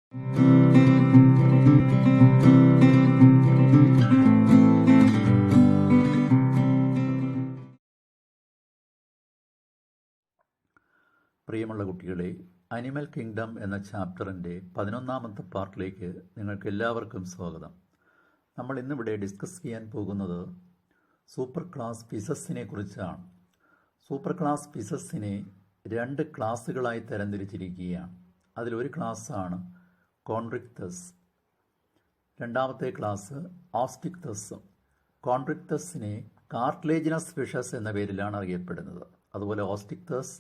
പ്രിയമുള്ള കുട്ടികളെ, animal kingdom എന്ന ചാപ്റ്ററിൻ്റെ 11ാമത്തെ പാർട്ടിലേക്ക് നിങ്ങൾക്ക് എല്ലാവർക്കും സ്വാഗതം. നമ്മൾ ഇന്നിവിടെ ഡിസ്കസ് ചെയ്യാൻ പോകുന്നത് സൂപ്പർ ക്ലാസ് ഫിഷസിനെ കുറിച്ചാണ്. സൂപ്പർ ക്ലാസ് ഫിഷസിനെ 2 ക്ലാസ്സുകളായി തരംതിരിച്ചിരിക്കുകയാണ്. അതിലൊരു ക്ലാസ്സാണ് കോൺട്രിക്തസ്, രണ്ടാമത്തെ ക്ലാസ് ഓസ്റ്റിക്തസ്. കോൺട്രിക്തസിനെ കാർട്ടിലേജിനസ് ഫിഷസ് എന്ന പേരിലാണ് അറിയപ്പെടുന്നത്. അതുപോലെ ഓസ്റ്റിക്തസ്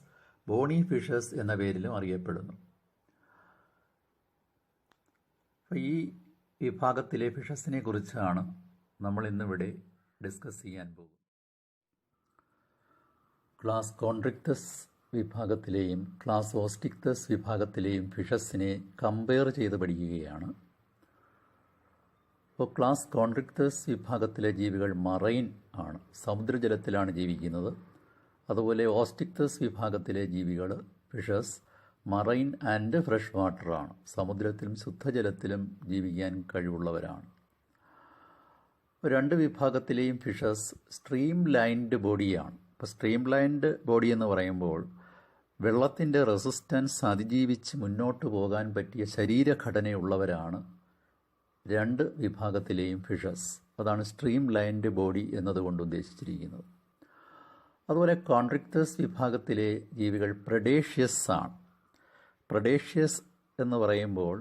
ബോണി ഫിഷസ് എന്ന പേരിലും അറിയപ്പെടുന്നു. അപ്പോൾ ഈ വിഭാഗത്തിലെ ഫിഷസിനെ കുറിച്ചാണ് നമ്മൾ ഇന്നിവിടെ ഡിസ്കസ് ചെയ്യാൻ പോകുന്നത്. ക്ലാസ് കോൺട്രിക്തസ് വിഭാഗത്തിലെയും ക്ലാസ് ഓസ്റ്റിക്തസ് വിഭാഗത്തിലെയും ഫിഷസിനെ കമ്പയർ ചെയ്ത് പഠിക്കുകയാണ്. അപ്പോൾ ക്ലാസ് കോൺട്രിക്തസ് വിഭാഗത്തിലെ ജീവികൾ മറൈൻ ആണ്, സമുദ്രജലത്തിലാണ് ജീവിക്കുന്നത്. അതുപോലെ ഓസ്റ്റിക്തസ് വിഭാഗത്തിലെ ജീവികൾ ഫിഷസ് മറൈൻ ആൻഡ് ഫ്രഷ് വാട്ടറാണ്, സമുദ്രത്തിലും ശുദ്ധജലത്തിലും ജീവിക്കാൻ കഴിവുള്ളവരാണ്. 2 വിഭാഗത്തിലെയും ഫിഷസ് സ്ട്രീം ലൈൻഡ് ബോഡിയാണ്. ഇപ്പോൾ സ്ട്രീം ലൈൻഡ് ബോഡി എന്ന് പറയുമ്പോൾ വെള്ളത്തിൻ്റെ റെസിസ്റ്റൻസ് അതിജീവിച്ച് മുന്നോട്ട് പോകാൻ പറ്റിയ ശരീരഘടനയുള്ളവരാണ് 2 വിഭാഗത്തിലെയും ഫിഷസ്. അതാണ് സ്ട്രീം ലൈൻഡ് ബോഡി എന്നതുകൊണ്ട് ഉദ്ദേശിച്ചിരിക്കുന്നത്. അതുപോലെ കോൺട്രിക്തസ് വിഭാഗത്തിലെ ജീവികൾ പ്രഡേഷ്യസ് ആണ്. പ്രഡേഷ്യസ് എന്ന് പറയുമ്പോൾ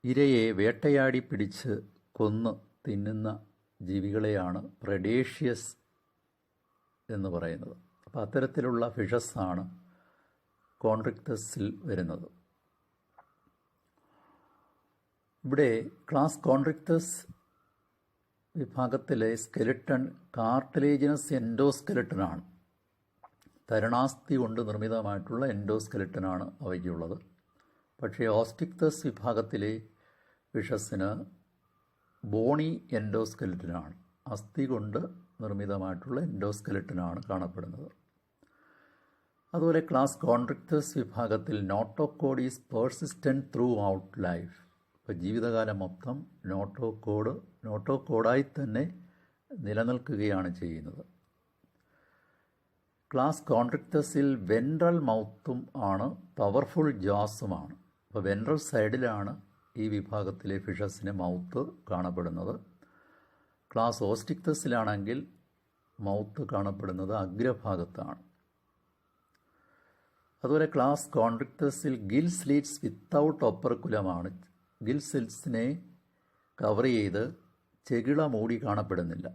ഇരയെ വേട്ടയാടി പിടിച്ച് കൊന്ന് തിന്നുന്ന ജീവികളെയാണ് പ്രഡേഷ്യസ് എന്ന് പറയുന്നത്. അപ്പോൾ അത്തരത്തിലുള്ള ഫിഷസാണ് കോൺട്രിക്തസിൽ വരുന്നത്. ഇവിടെ ക്ലാസ് കോൺട്രിക്തസ് വിഭാഗത്തിലെ സ്കെലിട്ടൺ കാർട്ടിലേജിനസ് എൻഡോസ്കെലിട്ടനാണ്. തരണാസ്ഥി കൊണ്ട് നിർമ്മിതമായിട്ടുള്ള എൻഡോസ്കെലിട്ടനാണ് അവയ്ക്കുള്ളത്. പക്ഷേ ഓസ്റ്റിക്തസ് വിഭാഗത്തിലെ ഫിഷസിന് ബോണി എൻഡോസ്കെലിട്ടനാണ്, അസ്ഥി കൊണ്ട് നിർമ്മിതമായിട്ടുള്ള എൻഡോസ്കെലിട്ടനാണ് കാണപ്പെടുന്നത്. അതുപോലെ ക്ലാസ് കോൺട്രിക്തസ് വിഭാഗത്തിൽ notochord is persistent through out life. ഇപ്പോൾ ജീവിതകാലം മൊത്തം നോട്ടോകോഡായി തന്നെ നിലനിൽക്കുകയാണ് ചെയ്യുന്നത്. ക്ലാസ് കോൺട്രിക്തസിൽ വെൻട്രൽ മൗത്തും ആണ്, പവർഫുൾ ജോസുമാണ്. അപ്പോൾ വെൻട്രൽ സൈഡിലാണ് ഈ വിഭാഗത്തിലെ ഫിഷസിന് മൗത്ത് കാണപ്പെടുന്നത്. ക്ലാസ് ഓസ്റ്റിക്തസിലാണെങ്കിൽ മൗത്ത് കാണപ്പെടുന്നത് അഗ്രഭാഗത്താണ്. അതുപോലെ ക്ലാസ് കോൺട്രിക്തസിൽ ഗിൽ സ്ലിറ്റ്സ് വിത്തൗട്ട് ഓപ്പർക്കുലമാണ്. ഗിൽ സ്ലിറ്റ്സിനെ കവർ ചെയ്ത് ചെകിള മൂടി കാണപ്പെടുന്നില്ല.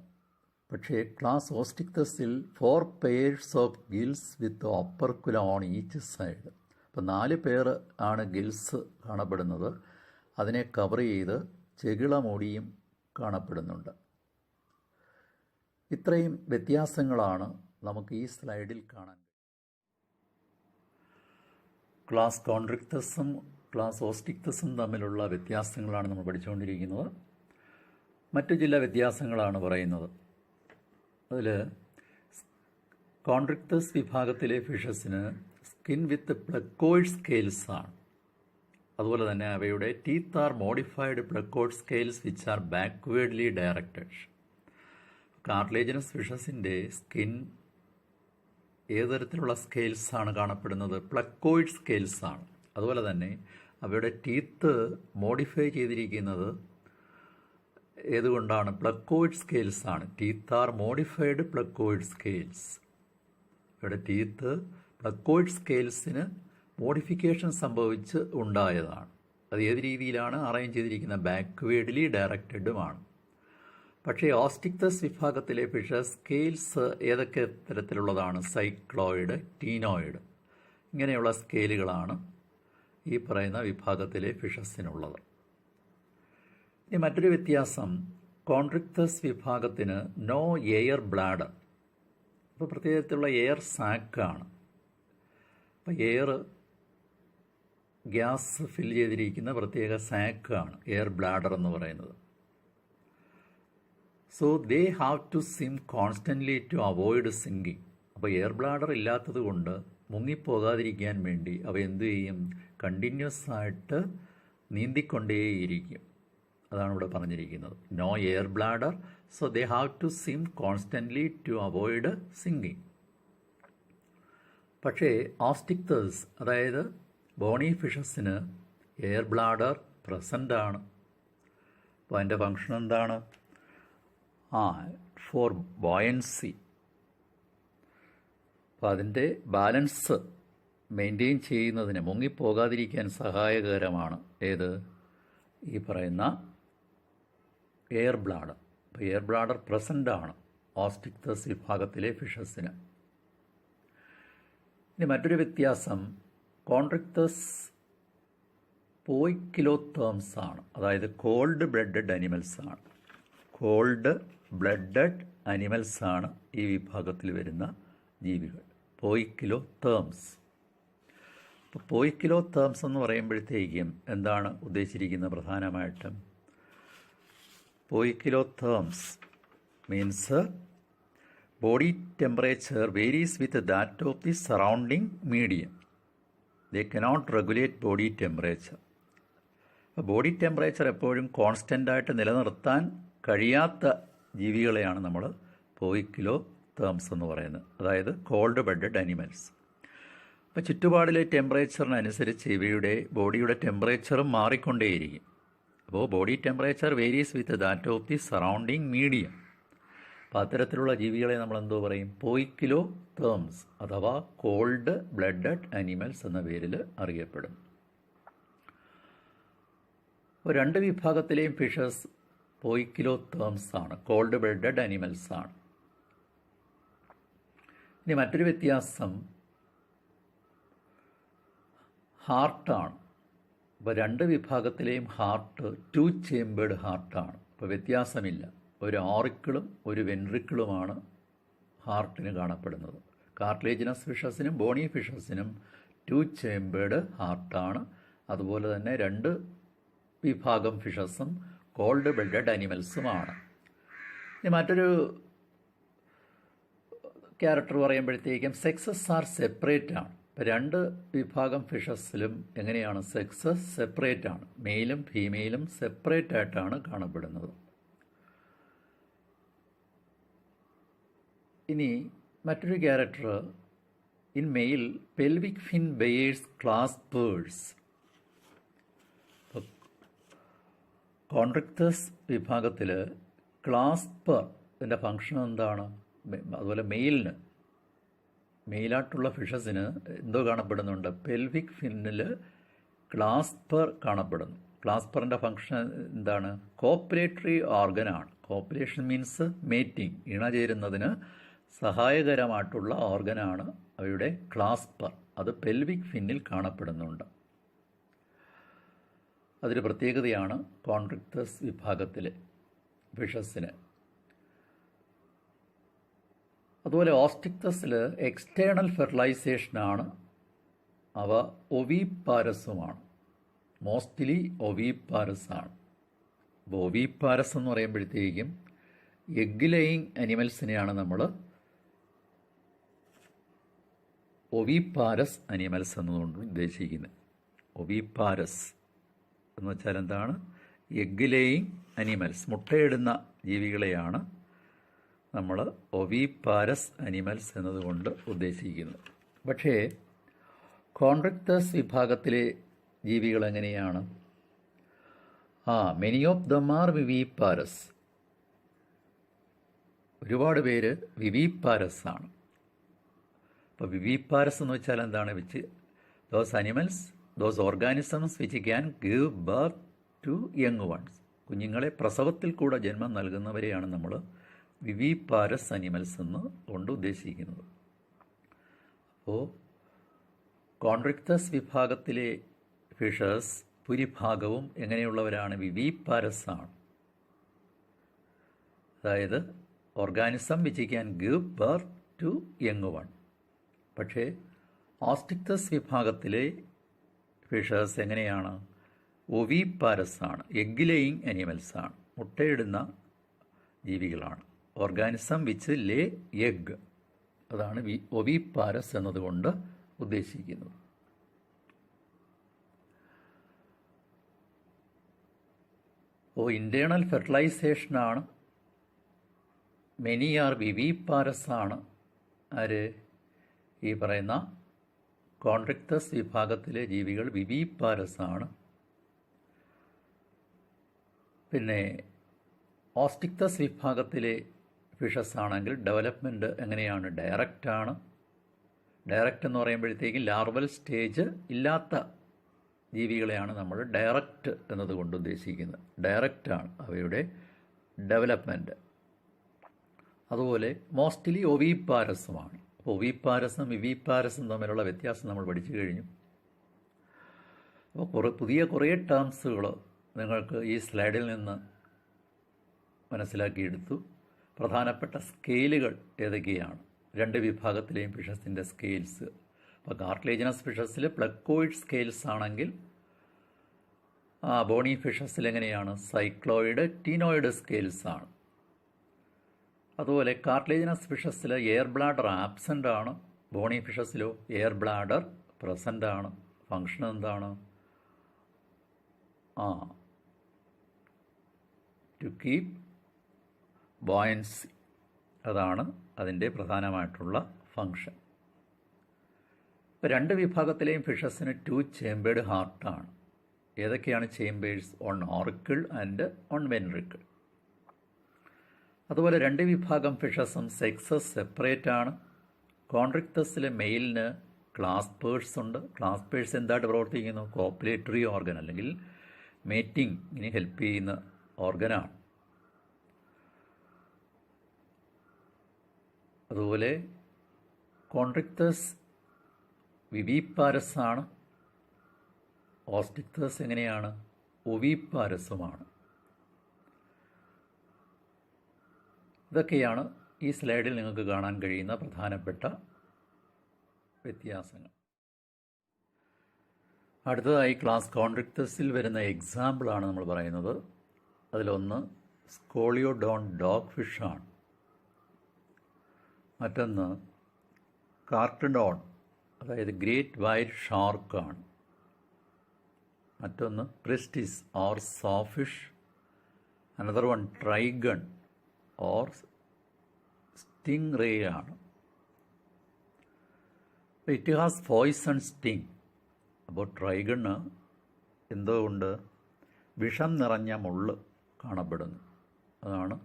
പക്ഷേ ക്ലാസ് ഓസ്റ്റിക്തസിൽ 4 pairs ഓഫ് ഗിൽസ് വിത്ത് ഓപ്പർക്കുല ഓൺ ഈച്ച് സൈഡ്. അപ്പോൾ 4 പേർ ആണ് ഗിൽസ് കാണപ്പെടുന്നത്. അതിനെ കവർ ചെയ്ത് ചെകിള മൂടിയും കാണപ്പെടുന്നുണ്ട്. ഇത്രയും വ്യത്യാസങ്ങളാണ് നമുക്ക് ഈ സ്ലൈഡിൽ കാണാൻ. ക്ലാസ് കോൺട്രിക്തസും ക്ലാസ് ഓസ്റ്റിക്തസും തമ്മിലുള്ള വ്യത്യാസങ്ങളാണ് നമ്മൾ പഠിച്ചുകൊണ്ടിരിക്കുന്നത്. മറ്റു ചില വ്യത്യാസങ്ങളാണ് പറയുന്നത്. അതിൽ കോൺട്രിക്തസ് വിഭാഗത്തിലെ ഫിഷസിന് സ്കിൻ വിത്ത് പ്ലക്കോയിഡ് സ്കെയിൽസ് ആണ്. അതുപോലെ തന്നെ അവയുടെ teeth are modified placoid scales which are backwardly directed. Cartilaginous ഫിഷസിൻ്റെ സ്കിൻ ഏത് തരത്തിലുള്ള സ്കെയിൽസ് ആണ് കാണപ്പെടുന്നത്? പ്ലക്കോയിഡ് സ്കെയിൽസ് ആണ്. അതുപോലെ തന്നെ അവയുടെ ടീത്ത് മോഡിഫൈ ചെയ്തിരിക്കുന്നത് ഏതുകൊണ്ടാണ്? പ്ലക്കോയിഡ് സ്കെയിൽസ് ആണ്. Teeth are modified placoid scales. അവയുടെ ടീത്ത് പ്ലക്കോയിഡ് സ്കെയിൽസിന് മോഡിഫിക്കേഷൻ സംഭവിച്ച് ഉണ്ടായതാണ്. അത് ഏത് രീതിയിലാണ് അറേഞ്ച് ചെയ്തിരിക്കുന്നത്? ബാക്ക്വേർഡ്ലി ഡയറക്റ്റഡുമാണ്. പക്ഷേ ഓസ്റ്റിക്തസ് വിഭാഗത്തിലെ ഫിഷസ് സ്കെയിൽസ് ഏതൊക്കെ തരത്തിലുള്ളതാണ്? സൈക്ലോയിഡ്, ടീനോയിഡ്, ഇങ്ങനെയുള്ള സ്കെയിലുകളാണ് ഈ പറയുന്ന വിഭാഗത്തിലെ ഫിഷസിനുള്ളത്. ഇനി മറ്റൊരു വ്യത്യാസം, കോൺട്രിക്തസ് വിഭാഗത്തിന് നോ എയർ ബ്ലാഡർ. അപ്പോൾ പ്രത്യേകത്തിലുള്ള എയർ സാക്കാണ്. അപ്പോൾ എയർ ഗ്യാസ് ഫിൽ ചെയ്തിരിക്കുന്ന പ്രത്യേക സാക്കാണ് എയർ ബ്ലാഡർ എന്ന് പറയുന്നത്. So they have to swim constantly to avoid sinking. അപ്പോൾ എയർ ബ്ലാഡർ ഇല്ലാത്തത് കൊണ്ട് മുങ്ങിപ്പോകാതിരിക്കാൻ വേണ്ടി അവ എന്തു ചെയ്യും? കണ്ടിന്യൂസ് ആയിട്ട് നീന്തിക്കൊണ്ടേയിരിക്കും. അതാണ് ഇവിടെ പറഞ്ഞിരിക്കുന്നത്. No air bladder, so they have to swim constantly to avoid sinking. പക്ഷേ ഓസ്റ്റിക്തേഴ്സ്, അതായത് ബോണി ഫിഷസിന് എയർ ബ്ലാഡർ പ്രസൻ്റ് ആണ്. അപ്പോൾ അതിൻ്റെ ഫങ്ഷൻ എന്താണ്? For buoyancy. അപ്പോൾ അതിൻ്റെ ബാലൻസ് മെയിൻറ്റെയിൻ ചെയ്യുന്നതിന്, മുങ്ങിപ്പോകാതിരിക്കാൻ സഹായകരമാണ് ഏത്? ഈ പറയുന്ന എയർ ബ്ലാഡർ. അപ്പോൾ എയർ ബ്ലാഡർ പ്രസൻ്റ് ആണ് ഓസ്റ്റിക്തസ് വിഭാഗത്തിലെ ഫിഷസിന്. ഇനി മറ്റൊരു വ്യത്യാസം, കോൺട്രിക്തസ് പോയിക്കിലോതേംസ് ആണ്, അതായത് കോൾഡ് ബ്ലഡഡ് അനിമൽസ് ആണ്. കോൾഡ് ബ്ലഡഡ് അനിമൽസ് ആണ് ഈ വിഭാഗത്തിൽ വരുന്ന ജീവികൾ, പോയിക്കിലോതേംസ്. അപ്പോൾ പോയിക്കിലോതേംസ് എന്ന് പറയുമ്പോഴത്തേക്കും എന്താണ് ഉദ്ദേശിച്ചിരിക്കുന്നത്? പ്രധാനമായിട്ടും poikilotherms means body temperature varies with that of the surrounding medium. They cannot regulate body temperature. Body temperature എപ്പോഴും കോൺസ്റ്റൻ്റായിട്ട് നിലനിർത്താൻ കഴിയാത്ത ജീവികളെയാണ് നമ്മൾ പോയിക്കിലോതേംസ് എന്ന് പറയുന്നത്, അതായത് കോൾഡ് ബ്ലഡഡ് അനിമൽസ്. അപ്പോൾ ചുറ്റുപാടിലെ ടെമ്പറേച്ചറിനനുസരിച്ച് ഇവയുടെ ബോഡിയുടെ ടെമ്പറേച്ചറും മാറിക്കൊണ്ടേയിരിക്കും. അപ്പോൾ body temperature varies with that of the surrounding medium. അപ്പോൾ അത്തരത്തിലുള്ള ജീവികളെ നമ്മൾ എന്തോ പറയും? പോയിക്കിലോതേംസ് അഥവാ കോൾഡ് ബ്ലഡഡ് അനിമൽസ് എന്ന പേരിൽ അറിയപ്പെടും. അപ്പോൾ രണ്ട് വിഭാഗത്തിലെയും ഫിഷസ് പോയിക്കിലോതേംസ് ആണ്, കോൾഡ് ബ്ലഡഡ് അനിമൽസ് ആണ്. ഇനി മറ്റൊരു വ്യത്യാസം ഹാർട്ടാണ്. അപ്പോൾ രണ്ട് വിഭാഗത്തിലെയും ഹാർട്ട് 2 ചേമ്പേർഡ് ഹാർട്ടാണ്. അപ്പോൾ വ്യത്യാസമില്ല, ഒരു ഓറിക്കിളും ഒരു വെൻട്രിക്കിളുമാണ് ഹാർട്ടിന് കാണപ്പെടുന്നത്. കാർട്ടിലേജിനസ് ഫിഷസിനും ബോണി ഫിഷസിനും 2 ചേമ്പേർഡ് ഹാർട്ടാണ്. അതുപോലെ തന്നെ രണ്ട് വിഭാഗം ഫിഷസും കോൾഡ് ബ്ലഡഡ് അനിമൽസുമാണ്. ഇനി മറ്റൊരു ക്യാരക്ടർ പറയുമ്പോഴത്തേക്കും സെക്സസ് ആർ സെപ്പറേറ്റ് ആണ്. ഇപ്പോൾ രണ്ട് വിഭാഗം ഫിഷസിലും എങ്ങനെയാണ്? സെക്സസ് സെപ്പറേറ്റ് ആണ്, മെയിലും ഫീമെയിലും സെപ്പറേറ്റ് ആയിട്ടാണ് കാണപ്പെടുന്നത്. ഇനി മറ്റൊരു character, in male pelvic fin bears claspers. Chondrichthyes വിഭാഗത്തിൽ ക്ലാസ്പർ ഇതിൻ്റെ ഫങ്ഷൻ എന്താണ്? അതുപോലെ മെയിലായിട്ടുള്ള ഫിഷസിന് എന്തോ കാണപ്പെടുന്നുണ്ട്? പെൽവിക് ഫിന്നിൽ ക്ലാസ്പർ കാണപ്പെടുന്നു. ക്ലാസ്പറിൻ്റെ ഫങ്ഷൻ എന്താണ്? കോപ്പുലേറ്ററി ഓർഗനാണ്. കോപ്പുലേഷൻ മീൻസ് മേറ്റിംഗ്, ഇണ ചേരുന്നതിന് സഹായകരമായിട്ടുള്ള ഓർഗനാണ് അവയുടെ ക്ലാസ്പർ. അത് പെൽവിക് ഫിന്നിൽ കാണപ്പെടുന്നുണ്ട്. അതൊരു പ്രത്യേകതയാണ് കോൺട്രിക്തസ് വിഭാഗത്തിലെ ഫിഷസിന്. അതുപോലെ ഓസ്റ്റിക്തസിൽ എക്സ്റ്റേണൽ ഫെർട്ടിലൈസേഷനാണ്. അവ ഒവിപാരസുമാണ്, മോസ്റ്റ്ലി ഒവിപാരസ് ആണ്. അപ്പോൾ ഒവിപാരസ് എന്ന് പറയുമ്പോഴത്തേക്കും എഗ് ലേയിങ് അനിമൽസിനെയാണ് നമ്മൾ ഒവിപാരസ് അനിമൽസ് എന്നതുകൊണ്ട് ഉദ്ദേശിക്കുന്നത്. ഒവിപാരസ് എന്ന് വെച്ചാൽ എന്താണ്? എഗ് ലേയിങ് അനിമൽസ്, മുട്ടയിടുന്ന ജീവികളെയാണ് നമ്മൾ ഒവിപാരസ് അനിമൽസ് എന്നതുകൊണ്ട് ഉദ്ദേശിക്കുന്നത്. പക്ഷേ കോൺട്രിക്തസ് വിഭാഗത്തിലെ ജീവികൾ എങ്ങനെയാണ്? Many of them are viviparous. ഒരുപാട് പേര് വിവിപാരസ് ആണ്. അപ്പോൾ വിവിപാരസ് എന്ന് വെച്ചാൽ എന്താണ്? Which those animals, those organisms which can give birth to young ones. കുഞ്ഞുങ്ങളെ പ്രസവത്തിൽ കൂടെ ജന്മം നൽകുന്നവരെയാണ് നമ്മൾ വിവിപാരസ് അനിമൽസ് എന്ന് കൊണ്ട് ഉദ്ദേശിക്കുന്നത്. അപ്പോൾ കോൺട്രിക്തസ് വിഭാഗത്തിലെ ഫിഷസ് ഭൂരിഭാഗവും എങ്ങനെയുള്ളവരാണ്? വിവിപാരസ് ആണ്. അതായത് organism which can give birth to young one. പക്ഷേ ഓസ്റ്റിക്തസ് വിഭാഗത്തിലെ ഫിഷസ് എങ്ങനെയാണ്? ഒവിപാരസ് ആണ്, എഗ് ലേയിങ് അനിമൽസ് ആണ്, മുട്ടയിടുന്ന ജീവികളാണ്. ഓർഗാനിസം വിച്ച് ലേ എഗ്, അതാണ് ഒവിപാരസ് എന്നതുകൊണ്ട് ഉദ്ദേശിക്കുന്നത്. അപ്പോൾ ഇൻറ്റേർണൽ ഫെർട്ടിലൈസേഷനാണ്, മെനി ആർ വിവിപാരസ് ആണ് ആര് ഈ പറയുന്ന കോൺട്രിക്തസ് വിഭാഗത്തിലെ ജീവികൾ വിവിപാരസ് ആണ്. പിന്നെ ഓസ്റ്റിക്തസ് വിഭാഗത്തിലെ ഫിഷസ് ആണെങ്കിൽ ഡെവലപ്മെൻറ്റ് എങ്ങനെയാണ്? ഡയറക്റ്റാണ്. ഡയറക്റ്റ് എന്ന് പറയുമ്പോഴത്തേക്കും ലാർവൽ സ്റ്റേജ് ഇല്ലാത്ത ജീവികളെയാണ് നമ്മൾ ഡയറക്റ്റ് എന്നതുകൊണ്ട് ഉദ്ദേശിക്കുന്നത്. ഡയറക്റ്റാണ് അവയുടെ ഡെവലപ്മെൻറ്റ്. അതുപോലെ മോസ്റ്റ്ലി ഒവിപാരസുമാണ്. അപ്പോൾ ഒവിപാരസും വിവിപാരസും തമ്മിലുള്ള വ്യത്യാസം നമ്മൾ പഠിച്ചു കഴിഞ്ഞു. അപ്പോൾ പുതിയ കുറേ ടേംസുകൾ നിങ്ങൾക്ക് ഈ സ്ലൈഡിൽ നിന്ന് മനസ്സിലാക്കിയെടുത്തു. പ്രധാനപ്പെട്ട സ്കെയിലുകൾ ഏതൊക്കെയാണ്? രണ്ട് വിഭാഗത്തിലെയും ഫിഷസിൻ്റെ സ്കെയിൽസ്. അപ്പോൾ കാർട്ടിലേജിനസ് ഫിഷസിൽ പ്ലക്കോയിഡ് സ്കെയിൽസ് ആണെങ്കിൽ ബോണി ഫിഷസിൽ എങ്ങനെയാണ്? സൈക്ലോയിഡ്, ടീനോയിഡ് സ്കെയിൽസ് ആണ്. അതുപോലെ കാർട്ടിലേജിനസ് ഫിഷസിൽ എയർ ബ്ലാഡർ ആബ്സെൻ്റ് ആണ്. ബോണി ഫിഷസിലോ എയർ ബ്ലാഡർ പ്രസൻ്റ് ആണ്. ഫങ്ഷൻ എന്താണ്? ടു കീപ് ബോയൻസി, അതാണ് അതിൻ്റെ പ്രധാനമായിട്ടുള്ള ഫങ്ഷൻ. രണ്ട് വിഭാഗത്തിലെയും ഫിഷസിന് 2 ചേമ്പേർഡ് ഹാർട്ടാണ്. ഏതൊക്കെയാണ് chambers? On auricle and on ventricle. അതുപോലെ രണ്ട് വിഭാഗം ഫിഷസും സെക്സസ് സെപ്പറേറ്റ് ആണ്. കോൺട്രിക്തസിലെ മെയിലിന് ക്ലാസ്പേഴ്സ് ഉണ്ട്. ക്ലാസ്പേഴ്സ് എന്തായിട്ട് പ്രവർത്തിക്കുന്നു? കോപ്പുലേറ്ററി ഓർഗൻ അല്ലെങ്കിൽ മേറ്റിംഗിന് ഹെൽപ്പ് ചെയ്യുന്ന ഓർഗനാണ്. അതുപോലെ കോൺട്രിക്തസ് വിവിപാരസ് ആണ്. ഓസ്റ്റിക്തസ് എങ്ങനെയാണ്? ഒവിപാരസുമാണ്. ഇതൊക്കെയാണ് ഈ സ്ലൈഡിൽ നിങ്ങൾക്ക് കാണാൻ കഴിയുന്ന പ്രധാനപ്പെട്ട വ്യത്യാസങ്ങൾ. അടുത്തതായി ക്ലാസ് കോൺട്രിക്തസിൽ വരുന്ന എക്സാമ്പിളാണ് നമ്മൾ പറയുന്നത്. അതിലൊന്ന് സ്കോളിയോഡോൺ ഡോഗ് ഫിഷാണ്. മറ്റൊന്ന് കാർട്ടഡോൺ, അതായത് ഗ്രേറ്റ് വൈറ്റ് ഷാർക്കാണ്. മറ്റൊന്ന് Pristis or sawfish. Another one Trygon or sting ray ആണ്. It has poison sting. അപ്പോൾ ട്രൈഗണ് എന്തുകൊണ്ട്? വിഷം നിറഞ്ഞ മുള്ള് കാണപ്പെടുന്നു. അതാണ്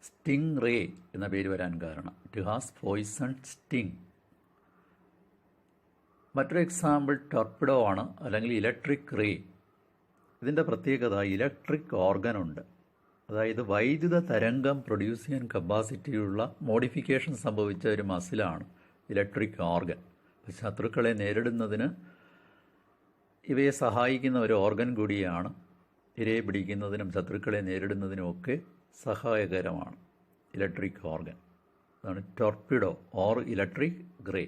സ്റ്റിംഗ് റേ എന്ന പേര് വരാൻ കാരണം. It has poison sting. മറ്റൊരു എക്സാമ്പിൾ ടോർപിഡോ ആണ്, അല്ലെങ്കിൽ ഇലക്ട്രിക് റേ. ഇതിൻ്റെ പ്രത്യേകത ഇലക്ട്രിക് ഓർഗൻ ഉണ്ട്. അതായത് വൈദ്യുത തരംഗം പ്രൊഡ്യൂസ് ചെയ്യാൻ കപ്പാസിറ്റിയുള്ള മോഡിഫിക്കേഷൻ സംഭവിച്ച ഒരു മസിലാണ് ഇലക്ട്രിക് ഓർഗൻ. ശത്രുക്കളെ നേരിടുന്നതിന് ഇവയെ സഹായിക്കുന്ന ഒരു ഓർഗൻ കൂടിയാണ്. ഇരയെ പിടിക്കുന്നതിനും ശത്രുക്കളെ നേരിടുന്നതിനുമൊക്കെ സഹായകരമാണ് ഇലക്ട്രിക് ഓർഗൻ. അതാണ് ടോർപിഡോ ഓർ ഇലക്ട്രിക് റേ.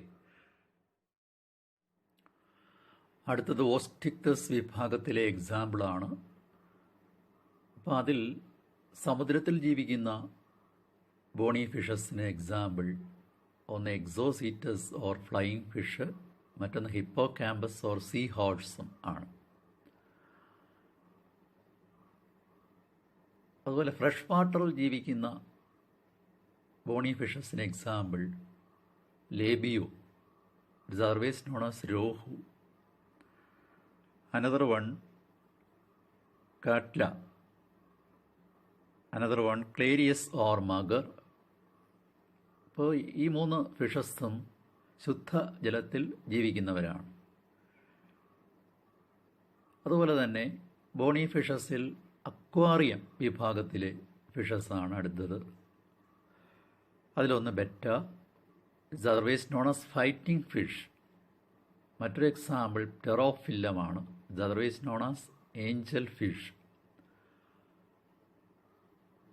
അടുത്തത് ഓസ്റ്റിക്തസ് വിഭാഗത്തിലെ എക്സാമ്പിളാണ്. അപ്പോൾ അതിൽ സമുദ്രത്തിൽ ജീവിക്കുന്ന ബോണി ഫിഷസിന് എക്സാമ്പിൾ ഒന്ന് എക്സോസീറ്റസ് ഓർ ഫ്ലൈയിങ് ഫിഷ്, മറ്റൊന്ന് ഹിപ്പോകാമ്പസ് ഓർ സീ ഹോഴ്സും ആണ്. അതുപോലെ ഫ്രഷ് വാട്ടറിൽ ജീവിക്കുന്ന ബോണി ഫിഷസിന് example Labeo, serves known as rohu. Another one catla, another one Clarias or magur. അപ്പോൾ ഈ 3 ഫിഷസും ശുദ്ധ ജലത്തിൽ ജീവിക്കുന്നവരാണ്. അതുപോലെ തന്നെ ബോണി ഫിഷസിൽ അക്വാറിയം വിഭാഗത്തിലെ ഫിഷസാണ് അടുത്തത്. അതിലൊന്ന് Betta, serves known as fighting fish. മറ്റൊരു എക്സാമ്പിൾ ടെറോഫില്ലമാണ്, serves known as angel fish.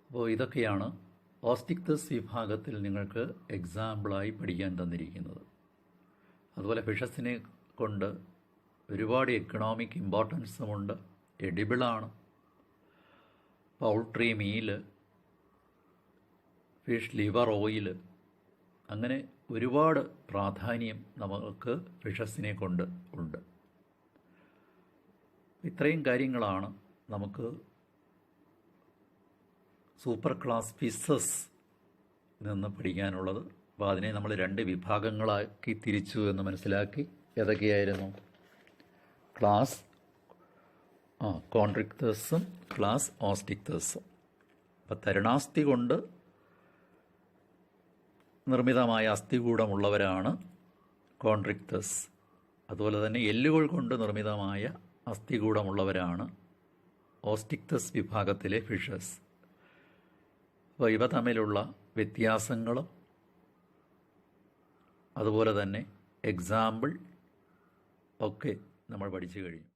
അപ്പോൾ ഇതൊക്കെയാണ് ഓസ്റ്റിക്തസ് വിഭാഗത്തിൽ നിങ്ങൾക്ക് എക്സാമ്പിളായി പഠിക്കാൻ തന്നിരിക്കുന്നത്. അതുപോലെ ഫിഷസിനെ കൊണ്ട് ഒരുപാട് എക്കണോമിക് ഇമ്പോർട്ടൻസുമുണ്ട്. എഡിബിളാണ്. പൗൾട്രി മീല്, ഫിഷ് ലിവർ ഓയിൽ, അങ്ങനെ ഒരുപാട് പ്രാധാന്യം നമുക്ക് ഫിഷസിനെ കൊണ്ട് ഉണ്ട്. ഇത്രയും കാര്യങ്ങളാണ് നമുക്ക് സൂപ്പർ ക്ലാസ് ഫിഷസ് നിന്ന് പഠിക്കാനുള്ളത്. അപ്പോൾ അതിനെ നമ്മൾ 2 വിഭാഗങ്ങളാക്കി തിരിച്ചു എന്ന് മനസ്സിലാക്കി. ഏതൊക്കെയായിരുന്നു? ക്ലാസ് കോൺട്രിക്തേഴ്സും ക്ലാസ് ഓസ്റ്റിക്തേഴ്സും. അപ്പോൾ തരുണാസ്ഥി കൊണ്ട് നിർമ്മിതമായ അസ്ഥികൂടമുള്ളവരാണ് കോൺട്രിക്തസ്. അതുപോലെ തന്നെ എല്ലുകൾ കൊണ്ട് നിർമ്മിതമായ അസ്ഥികൂടമുള്ളവരാണ് ഓസ്റ്റിക്തസ് വിഭാഗത്തിലെ ഫിഷസ്. അപ്പോൾ ഇവ തമ്മിലുള്ള വ്യത്യാസങ്ങളും അതുപോലെ തന്നെ എക്സാമ്പിൾ ഒക്കെ നമ്മൾ പഠിച്ചു കഴിഞ്ഞു.